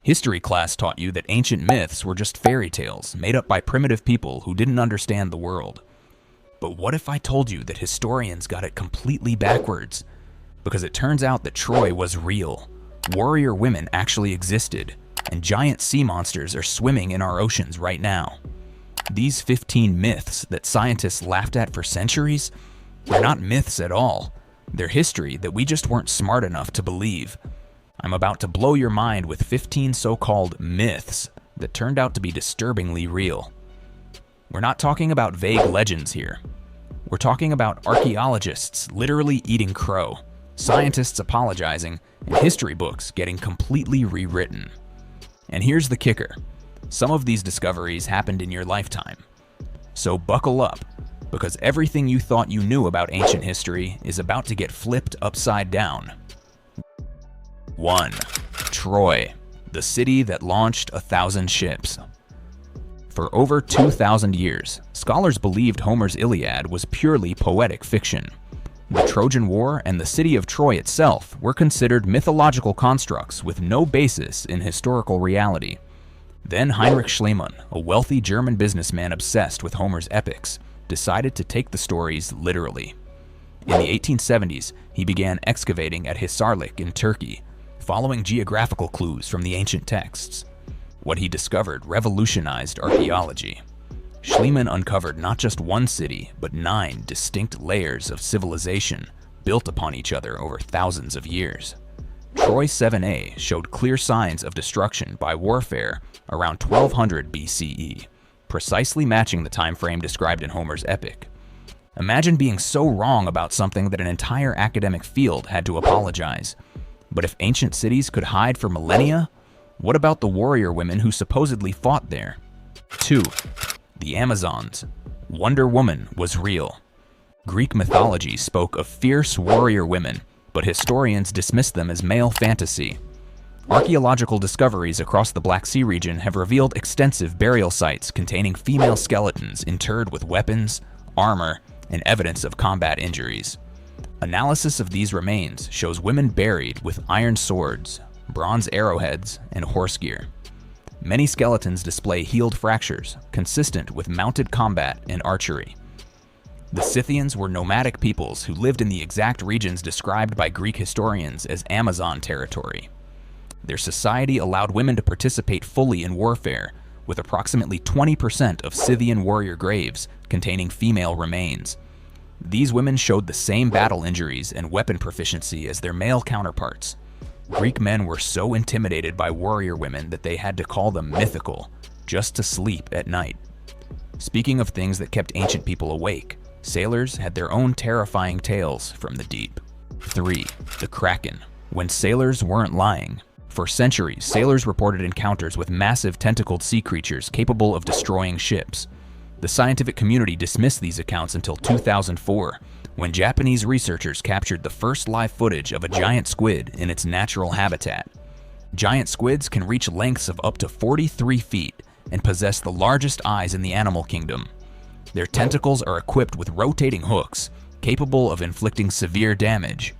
History class taught you that ancient myths were just fairy tales made up by primitive people who didn't understand the world. But what if I told you that historians got it completely backwards? Because it turns out that Troy was real. Warrior women actually existed, and giant sea monsters are swimming in our oceans right now. These 15 myths that scientists laughed at for centuries, they're not myths at all. They're history that we just weren't smart enough to believe. I'm about to blow your mind with 15 so-called myths that turned out to be disturbingly real. We're not talking about vague legends here. We're talking about archaeologists literally eating crow, scientists apologizing, and history books getting completely rewritten. And here's the kicker. Some of these discoveries happened in your lifetime. So buckle up, because everything you thought you knew about ancient history is about to get flipped upside down. 1. Troy, the city that launched 1,000 ships. For over 2,000 years, scholars believed Homer's Iliad was purely poetic fiction. The Trojan War and the city of Troy itself were considered mythological constructs with no basis in historical reality. Then Heinrich Schliemann, a wealthy German businessman obsessed with Homer's epics, decided to take the stories literally. In the 1870s, he began excavating at Hisarlik in Turkey, following geographical clues from the ancient texts. What he discovered revolutionized archaeology. Schliemann uncovered not just one city, but 9 distinct layers of civilization built upon each other over thousands of years. Troy 7a showed clear signs of destruction by warfare around 1200 BCE, precisely matching the time frame described in Homer's epic. Imagine being so wrong about something that an entire academic field had to apologize. But if ancient cities could hide for millennia, what about the warrior women who supposedly fought there? 2. The Amazons. Wonder Woman was real. Greek mythology spoke of fierce warrior women, but historians dismissed them as male fantasy. Archaeological discoveries across the Black Sea region have revealed extensive burial sites containing female skeletons interred with weapons, armor, and evidence of combat injuries. Analysis of these remains shows women buried with iron swords, bronze arrowheads, and horse gear. Many skeletons display healed fractures, consistent with mounted combat and archery. The Scythians were nomadic peoples who lived in the exact regions described by Greek historians as Amazon territory. Their society allowed women to participate fully in warfare, with approximately 20% of Scythian warrior graves containing female remains. These women showed the same battle injuries and weapon proficiency as their male counterparts. Greek men were so intimidated by warrior women that they had to call them mythical, just to sleep at night. Speaking of things that kept ancient people awake, sailors had their own terrifying tales from the deep. 3. The Kraken. When sailors weren't lying. For centuries, sailors reported encounters with massive tentacled sea creatures capable of destroying ships. The scientific community dismissed these accounts until 2004, when Japanese researchers captured the first live footage of a giant squid in its natural habitat. Giant squids can reach lengths of up to 43 feet and possess the largest eyes in the animal kingdom. Their tentacles are equipped with rotating hooks, capable of inflicting severe damage.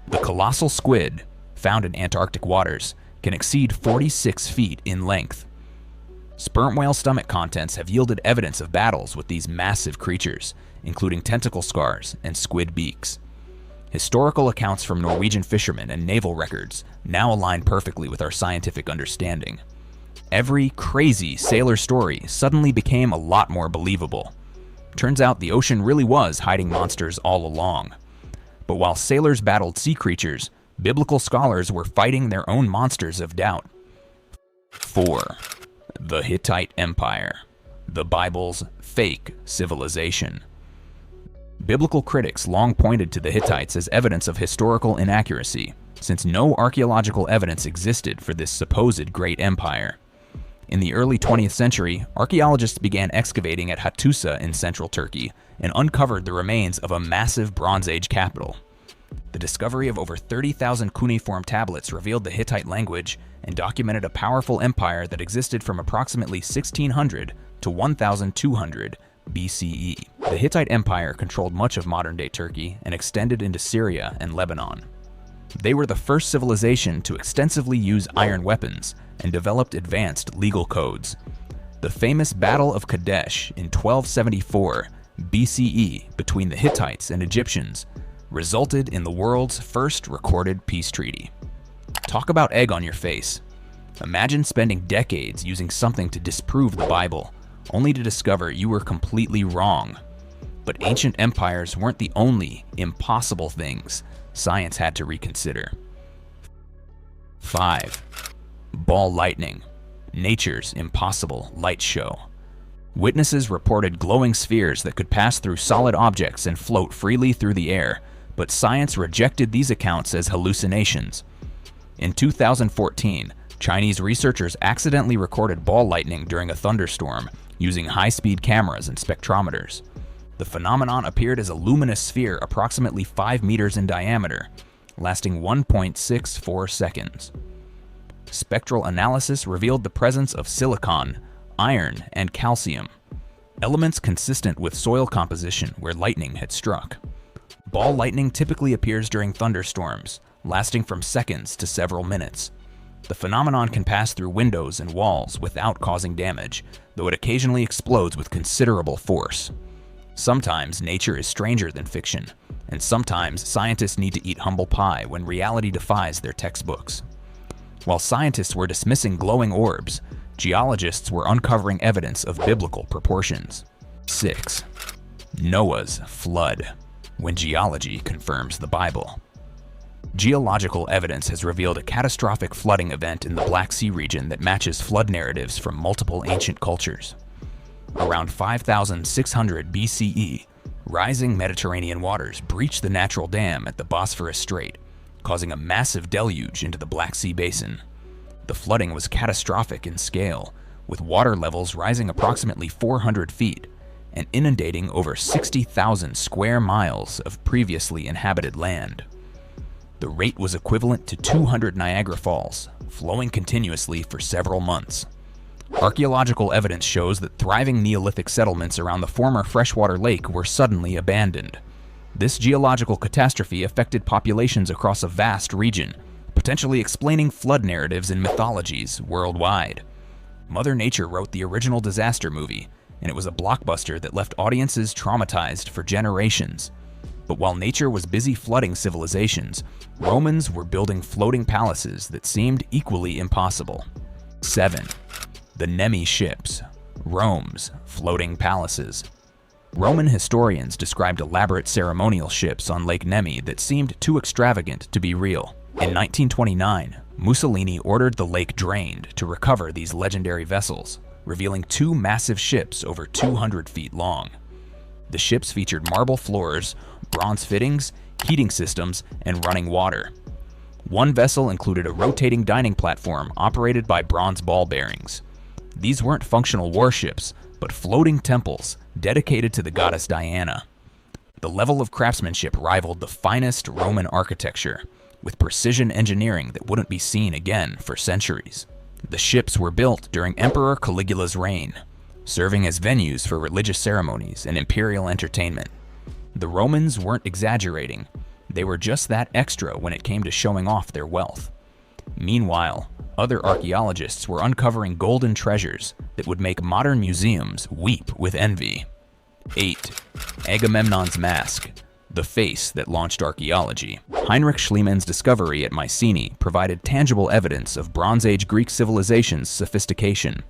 The colossal squid, found in Antarctic waters, can exceed 46 feet in length. Sperm whale stomach contents have yielded evidence of battles with these massive creatures, including tentacle scars and squid beaks. Historical accounts from Norwegian fishermen and naval records now align perfectly with our scientific understanding. Every crazy sailor story suddenly became a lot more believable. Turns out the ocean really was hiding monsters all along. But while sailors battled sea creatures, biblical scholars were fighting their own monsters of doubt. 4. The Hittite Empire, the Bible's fake civilization. Biblical critics long pointed to the Hittites as evidence of historical inaccuracy, since no archaeological evidence existed for this supposed great empire. In the early 20th century, archaeologists began excavating at Hattusa in central Turkey and uncovered the remains of a massive Bronze Age capital. The discovery of over 30,000 cuneiform tablets revealed the Hittite language and documented a powerful empire that existed from approximately 1600 to 1200 BCE. The Hittite Empire controlled much of modern-day Turkey and extended into Syria and Lebanon. They were the first civilization to extensively use iron weapons and developed advanced legal codes. The famous Battle of Kadesh in 1274 BCE between the Hittites and Egyptians resulted in the world's first recorded peace treaty. Talk about egg on your face. Imagine spending decades using something to disprove the Bible, only to discover you were completely wrong. But ancient empires weren't the only impossible things science had to reconsider. 5. Ball lightning, nature's impossible light show. Witnesses reported glowing spheres that could pass through solid objects and float freely through the air, but science rejected these accounts as hallucinations. In 2014, Chinese researchers accidentally recorded ball lightning during a thunderstorm using high-speed cameras and spectrometers. The phenomenon appeared as a luminous sphere approximately 5 meters in diameter, lasting 1.64 seconds. Spectral analysis revealed the presence of silicon, iron, and calcium, elements consistent with soil composition where lightning had struck. Ball lightning typically appears during thunderstorms, lasting from seconds to several minutes. The phenomenon can pass through windows and walls without causing damage, though it occasionally explodes with considerable force. Sometimes nature is stranger than fiction, and sometimes scientists need to eat humble pie when reality defies their textbooks. While scientists were dismissing glowing orbs, geologists were uncovering evidence of biblical proportions. 6. Noah's flood, when geology confirms the Bible. Geological evidence has revealed a catastrophic flooding event in the Black Sea region that matches flood narratives from multiple ancient cultures. Around 5,600 BCE, rising Mediterranean waters breached the natural dam at the Bosphorus Strait, causing a massive deluge into the Black Sea basin. The flooding was catastrophic in scale, with water levels rising approximately 400 feet and inundating over 60,000 square miles of previously inhabited land. The rate was equivalent to 200 Niagara Falls, flowing continuously for several months. Archaeological evidence shows that thriving Neolithic settlements around the former freshwater lake were suddenly abandoned. This geological catastrophe affected populations across a vast region, potentially explaining flood narratives and mythologies worldwide. Mother Nature wrote the original disaster movie, and it was a blockbuster that left audiences traumatized for generations. But while nature was busy flooding civilizations, Romans were building floating palaces that seemed equally impossible. 7. The Nemi ships, Rome's floating palaces. Roman historians described elaborate ceremonial ships on Lake Nemi that seemed too extravagant to be real. In 1929, Mussolini ordered the lake drained to recover these legendary vessels, revealing 2 massive ships over 200 feet long. The ships featured marble floors, bronze fittings, heating systems, and running water. One vessel included a rotating dining platform operated by bronze ball bearings. These weren't functional warships, but floating temples dedicated to the goddess Diana. The level of craftsmanship rivaled the finest Roman architecture, with precision engineering that wouldn't be seen again for centuries. The ships were built during Emperor Caligula's reign, serving as venues for religious ceremonies and imperial entertainment. The Romans weren't exaggerating. They were just that extra when it came to showing off their wealth. Meanwhile, other archaeologists were uncovering golden treasures that would make modern museums weep with envy. 8. Agamemnon's mask, the face that launched archaeology. Heinrich Schliemann's discovery at Mycenae provided tangible evidence of Bronze Age Greek civilization's sophistication.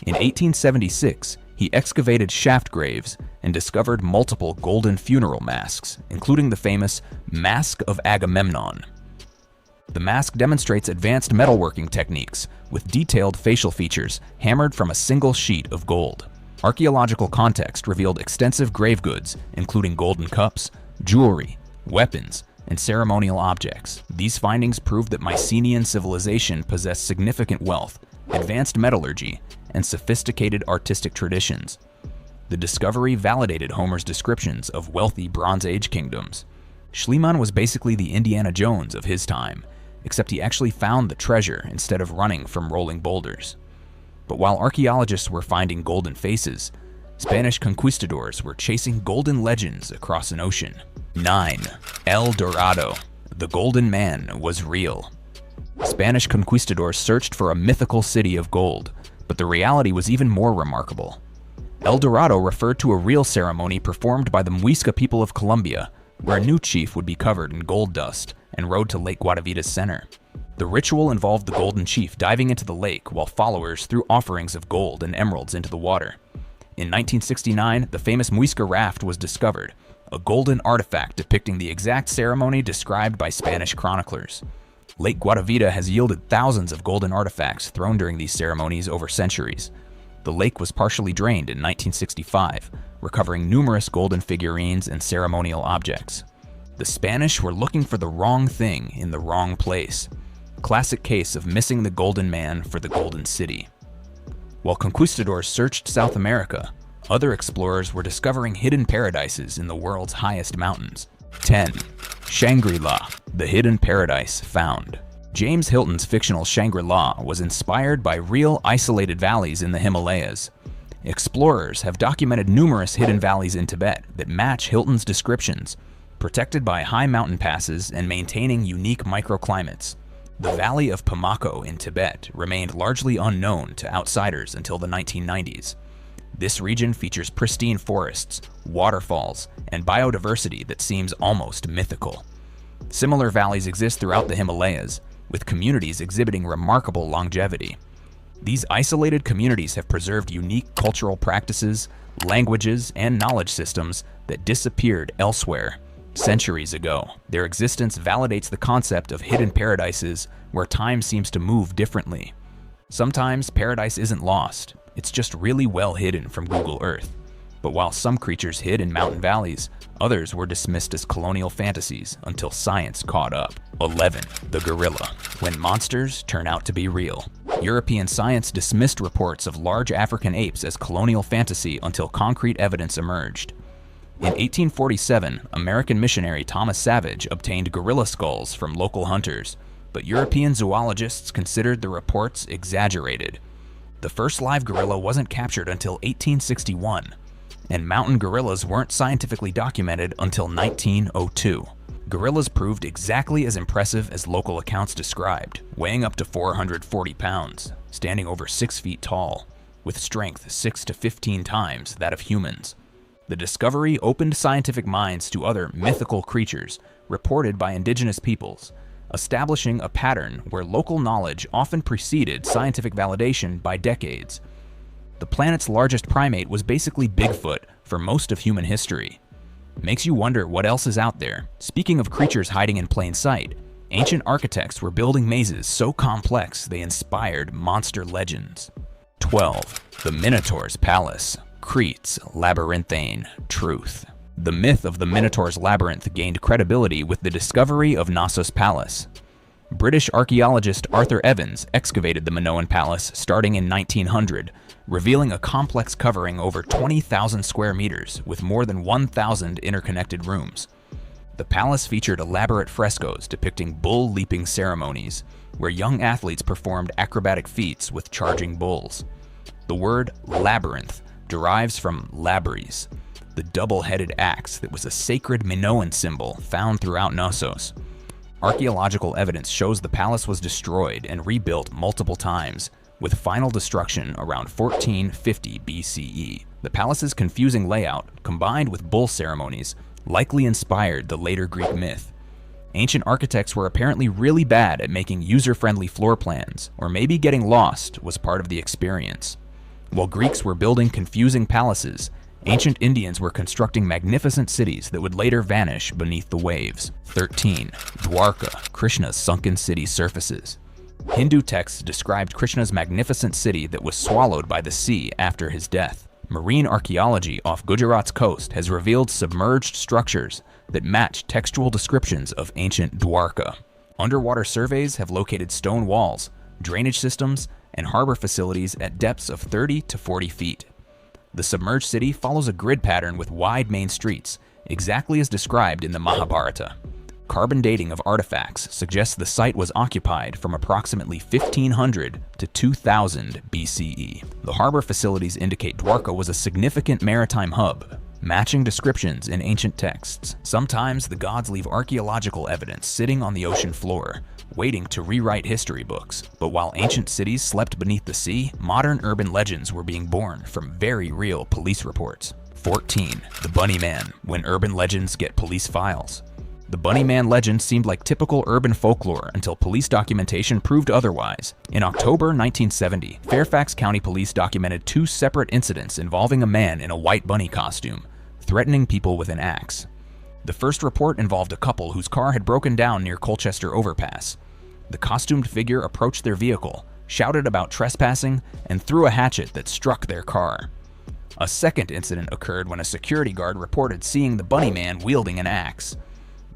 In 1876, he excavated shaft graves and discovered multiple golden funeral masks, including the famous Mask of Agamemnon. The mask demonstrates advanced metalworking techniques with detailed facial features hammered from a single sheet of gold. Archaeological context revealed extensive grave goods, including golden cups, jewelry, weapons, and ceremonial objects. These findings proved that Mycenaean civilization possessed significant wealth, advanced metallurgy, and sophisticated artistic traditions. The discovery validated Homer's descriptions of wealthy Bronze Age kingdoms. Schliemann was basically the Indiana Jones of his time, except he actually found the treasure instead of running from rolling boulders. But while archaeologists were finding golden faces, Spanish conquistadors were chasing golden legends across an ocean. 9. El Dorado, The Golden Man was real. Spanish conquistadors searched for a mythical city of gold, but the reality was even more remarkable. El Dorado referred to a real ceremony performed by the Muisca people of Colombia, where a new chief would be covered in gold dust and rode to Lake Guadavida's center. The ritual involved the golden chief diving into the lake while followers threw offerings of gold and emeralds into the water. In 1969, the famous Muisca raft was discovered, a golden artifact depicting the exact ceremony described by Spanish chroniclers. Lake Guadavida has yielded thousands of golden artifacts thrown during these ceremonies over centuries. The lake was partially drained in 1965, recovering numerous golden figurines and ceremonial objects. The Spanish were looking for the wrong thing in the wrong place. Classic case of missing the golden man for the golden city. While conquistadors searched South America, other explorers were discovering hidden paradises in the world's highest mountains. 10. Shangri-La, the hidden paradise found. James Hilton's fictional Shangri-La was inspired by real isolated valleys in the Himalayas. Explorers have documented numerous hidden valleys in Tibet that match Hilton's descriptions, protected by high mountain passes and maintaining unique microclimates. The Valley of Pamako in Tibet remained largely unknown to outsiders until the 1990s. This region features pristine forests, waterfalls, and biodiversity that seems almost mythical. Similar valleys exist throughout the Himalayas, with communities exhibiting remarkable longevity. These isolated communities have preserved unique cultural practices, languages, and knowledge systems that disappeared elsewhere centuries ago. Their existence validates the concept of hidden paradises where time seems to move differently. Sometimes paradise isn't lost, it's just really well hidden from Google Earth. But while some creatures hid in mountain valleys, others were dismissed as colonial fantasies until science caught up. 11. The gorilla. When monsters turn out to be real. European science dismissed reports of large African apes as colonial fantasy until concrete evidence emerged. In 1847, American missionary Thomas Savage obtained gorilla skulls from local hunters, but European zoologists considered the reports exaggerated. The first live gorilla wasn't captured until 1861. And mountain gorillas weren't scientifically documented until 1902. Gorillas proved exactly as impressive as local accounts described, weighing up to 440 pounds, standing over 6 feet tall, with strength 6 to 15 times that of humans. The discovery opened scientific minds to other mythical creatures reported by indigenous peoples, establishing a pattern where local knowledge often preceded scientific validation by decades. The planet's largest primate was basically Bigfoot for most of human history. Makes you wonder what else is out there. Speaking of creatures hiding in plain sight, ancient architects were building mazes so complex they inspired monster legends. 12. The Minotaur's Palace. Crete's Labyrinthine Truth. The myth of the Minotaur's labyrinth gained credibility with the discovery of Knossos Palace. British archaeologist Arthur Evans excavated the Minoan Palace starting in 1900, revealing a complex covering over 20,000 square meters with more than 1,000 interconnected rooms. The palace featured elaborate frescoes depicting bull-leaping ceremonies, where young athletes performed acrobatic feats with charging bulls. The word labyrinth derives from labris, the double-headed axe that was a sacred Minoan symbol found throughout Knossos. Archaeological evidence shows the palace was destroyed and rebuilt multiple times, with final destruction around 1450 BCE. The palace's confusing layout, combined with bull ceremonies, likely inspired the later Greek myth. Ancient architects were apparently really bad at making user-friendly floor plans, or maybe getting lost was part of the experience. While Greeks were building confusing palaces, ancient Indians were constructing magnificent cities that would later vanish beneath the waves. 13. Dwarka, Krishna's sunken city surfaces. Hindu texts described Krishna's magnificent city that was swallowed by the sea after his death. Marine archaeology off Gujarat's coast has revealed submerged structures that match textual descriptions of ancient Dwarka. Underwater surveys have located stone walls, drainage systems, and harbor facilities at depths of 30 to 40 feet. The submerged city follows a grid pattern with wide main streets, exactly as described in the Mahabharata. Carbon dating of artifacts suggests the site was occupied from approximately 1500 to 2000 BCE. The harbor facilities indicate Dwarka was a significant maritime hub, Matching descriptions in ancient texts. Sometimes the gods leave archaeological evidence sitting on the ocean floor, waiting to rewrite history books. But while ancient cities slept beneath the sea, modern urban legends were being born from very real police reports. 14. The Bunny Man, when urban legends get police files. The Bunny Man legend seemed like typical urban folklore until police documentation proved otherwise. In October 1970, Fairfax County Police documented 2 separate incidents involving a man in a white bunny costume, threatening people with an axe. The first report involved a couple whose car had broken down near Colchester Overpass. The costumed figure approached their vehicle, shouted about trespassing, and threw a hatchet that struck their car. A second incident occurred when a security guard reported seeing the Bunny Man wielding an axe.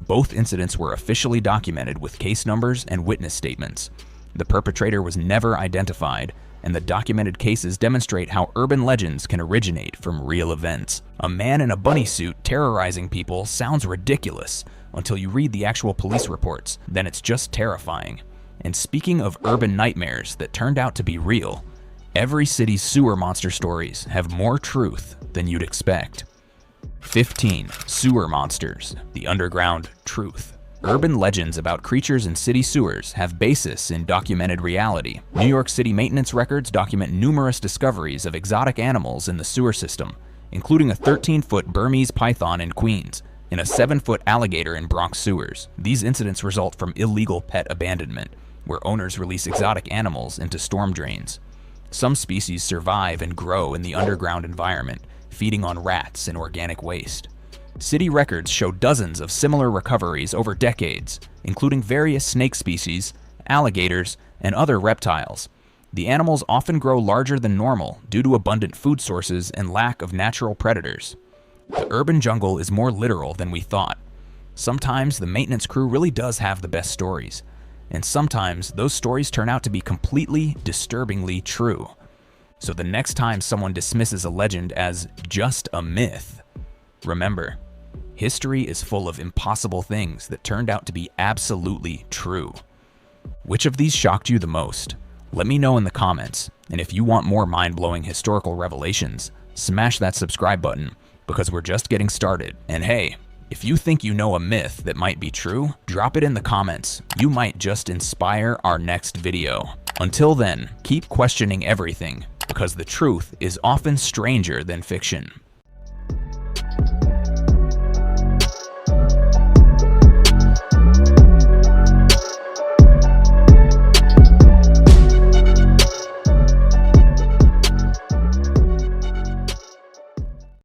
Both incidents were officially documented with case numbers and witness statements. The perpetrator was never identified, and the documented cases demonstrate how urban legends can originate from real events. A man in a bunny suit terrorizing people sounds ridiculous until you read the actual police reports, then it's just terrifying. And speaking of urban nightmares that turned out to be real, every city's sewer monster stories have more truth than you'd expect. 15. Sewer monsters, the underground truth. Urban legends about creatures in city sewers have basis in documented reality. New York City maintenance records document numerous discoveries of exotic animals in the sewer system, including a 13-foot Burmese python in Queens and a 7-foot alligator in Bronx sewers. These incidents result from illegal pet abandonment, where owners release exotic animals into storm drains. Some species survive and grow in the underground environment, feeding on rats and organic waste. City records show dozens of similar recoveries over decades, including various snake species, alligators, and other reptiles. The animals often grow larger than normal due to abundant food sources and lack of natural predators. The urban jungle is more literal than we thought. Sometimes the maintenance crew really does have the best stories, and sometimes those stories turn out to be completely, disturbingly true. So the next time someone dismisses a legend as just a myth, remember, history is full of impossible things that turned out to be absolutely true. Which of these shocked you the most? Let me know in the comments, and if you want more mind-blowing historical revelations, smash that subscribe button, because we're just getting started. And hey, if you think you know a myth that might be true, drop it in the comments. You might just inspire our next video. Until then, keep questioning everything, because the truth is often stranger than fiction.